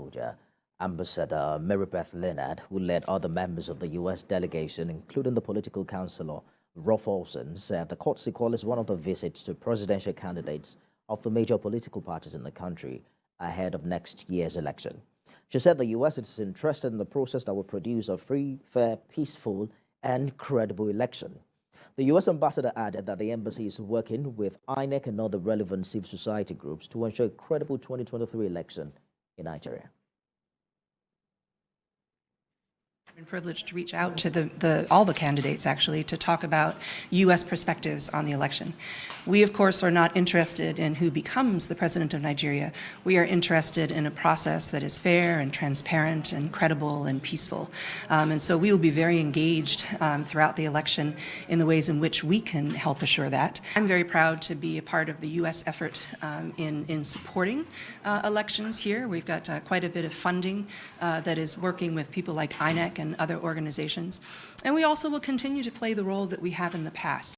Abuja. Ambassador Marybeth Leonard, who led other members of the U.S. delegation, including the political counselor Rolf Olson, said the courtesy call is one of the visits to presidential candidates of the major political parties in the country ahead of next year's election. She said the U.S. is interested in the process that will produce a free, fair, peaceful, and credible election. The U.S. ambassador added that the embassy is working with INEC and other relevant civil society groups to ensure a credible 2023 election in Nigeria. I've been privileged to reach out to all the candidates, actually, to talk about U.S. perspectives on the election. We, of course, are not interested in who becomes the president of Nigeria. We are interested in a process that is fair and transparent and credible and peaceful. And so we will be very engaged throughout the election in the ways in which we can help assure that. I'm very proud to be a part of the U.S. effort in supporting elections here. We've got quite a bit of funding that is working with people like INEC and other organizations. And we also will continue to play the role that we have in the past.